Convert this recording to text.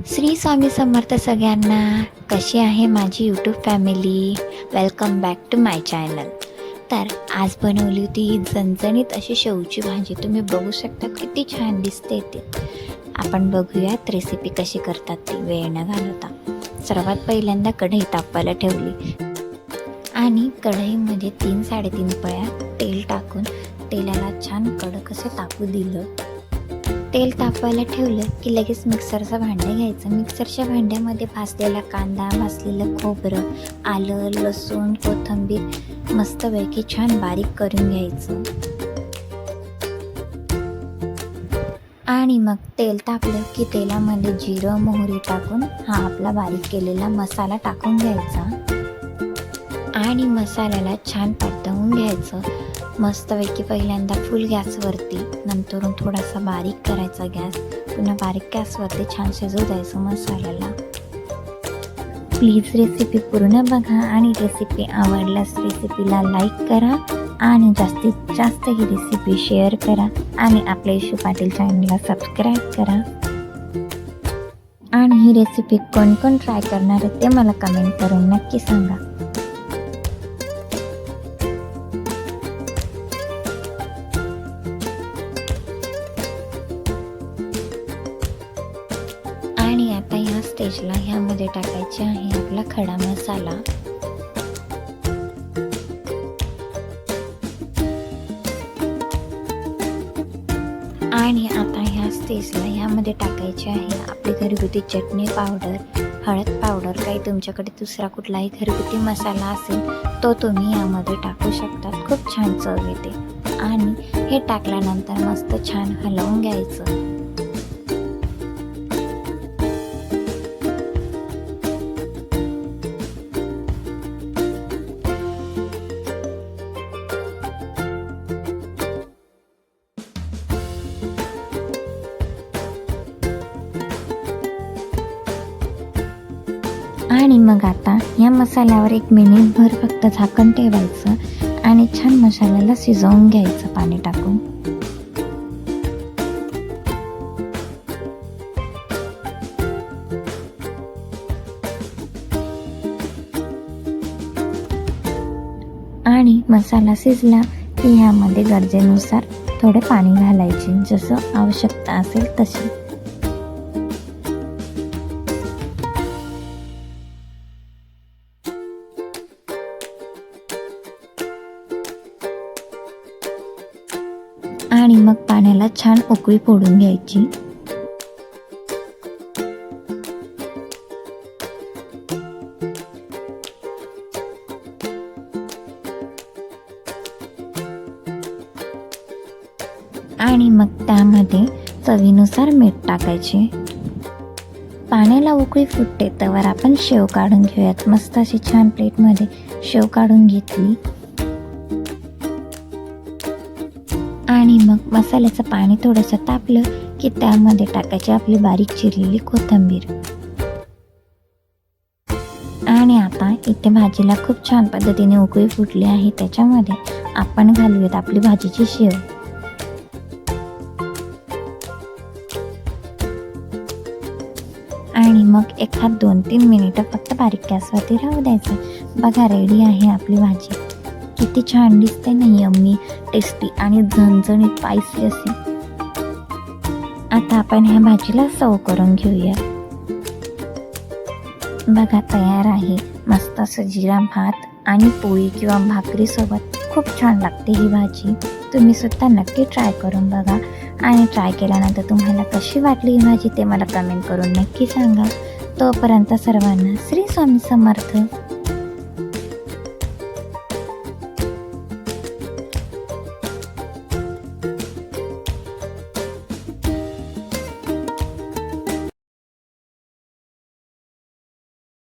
श्री स्वामी समर्थ सगळ्यांना. कशी आहे माझी YouTube family? Welcome back to my channel. तर आज बनवली होती झणझणीत अशी शेवची भाजी. तुम्ही बघू शकता किती छान दिसते ती. आपण बघूयात रेसिपी कशी करतात ती वेळ न घालवता. सर्वात पहिल्यांदा कढई तापवायला ठेवली आणि कढईमध्ये 3-3.5 पळ्या तेल टाकून तेलाला छान कडक असे तापू दिलं. तेल तापवायला ठेवलं की लगेच मिक्सरचं भांडं घ्यायचं. मिक्सरच्या भांड्यामध्ये भाजलेला कांदा, भाजलेलं खोबरं, आलं, लसूण, कोथिंबीर मस्तपैकी छान बारीक करून घ्यायचं. आणि मग तेल तापलं की तेलामध्ये जिरं, मोहरी टाकून हा आपला बारीक केलेला मसाला टाकून घ्यायचा आणि मसाल्याला छान परतवून घ्यायचं. मस्तपैकी पहिल्यांदा फुल गॅसवरती, नंतरून थोडासा बारीक करायचा गॅस, पुन्हा बारीक गॅसवरती छान शिजू द्यायचं मसाल्याला. प्लीज रेसिपी पूर्ण बघा आणि रेसिपी आवडल्यास रेसिपीला लाईक करा आणि जास्तीत जास्त ही रेसिपी शेअर करा आणि आपल्या इशू पाटील चॅनलला सबस्क्राईब करा. आणि ही रेसिपी कोण कोण ट्राय करणार आहे ते मला कमेंट करून नक्की सांगा. आणि आता ह्या स्टेजला ह्यामध्ये टाकायचे आहे आपला खडा मसाला. आणि आता ह्या स्टेजला ह्यामध्ये टाकायचे आहे आपली घरगुती चटणी पावडर, हळद पावडर. काही तुमच्याकडे दुसरा कुठलाही घरगुती मसाला असेल तो तुम्ही यामध्ये टाकू शकतात. खूप छान चव येते. आणि हे टाकल्यानंतर मस्त छान हलवून घ्यायचं. आणि मग आता या मसाल्यावर 1 मिनिटभर फक्त झाकण ठेवायचं आणि छान मसाल्याला शिजवून घ्यायचं पाणी टाकून. आणि मसाला शिजला की ह्यामध्ये गरजेनुसार थोडे पाणी घालायचे, जसं आवश्यकता असेल तशी. आणि मग पाण्याला छान उकळी फोडून घ्यायची. आणि मग त्यामध्ये चवीनुसार मीठ टाकायचे. पाण्याला उकळी फुटते तवर आपण शेव काढून घेऊयात. मस्त अशी छान प्लेटमध्ये शेव काढून घेतली. आणि मग मसाल्याचं पाणी थोडंसं तापलं की त्यामध्ये टाकायची आपली बारीक चिरलेली कोथिंबीर. आणि आता इथे भाजीला खूप छान पद्धतीने उकळी फुटली आहे. त्याच्यामध्ये आपण घालूयात आपली भाजीची शेव. आणि मग 1-2-3 मिनिटं फक्त बारीक गॅसवरती राहू द्यायचं. बघा, रेडी आहे आपली भाजी. किती छान दिसते ना, यम्मी, टेस्टी आणि झणझणीत स्पायसी अशी. आता आपण ह्या भाजीला सर्व करून घेऊया. बघा, तयार आहे. मस्त असं जिरा भात आणि पोळी किंवा भाकरीसोबत खूप छान लागते ही भाजी. तुम्ही सुद्धा नक्की ट्राय करून बघा. आणि ट्राय केल्यानंतर तुम्हाला कशी वाटली ही भाजी ते मला कमेंट करून नक्की सांगा. तोपर्यंत सर्वांना श्री स्वामी समर्थ.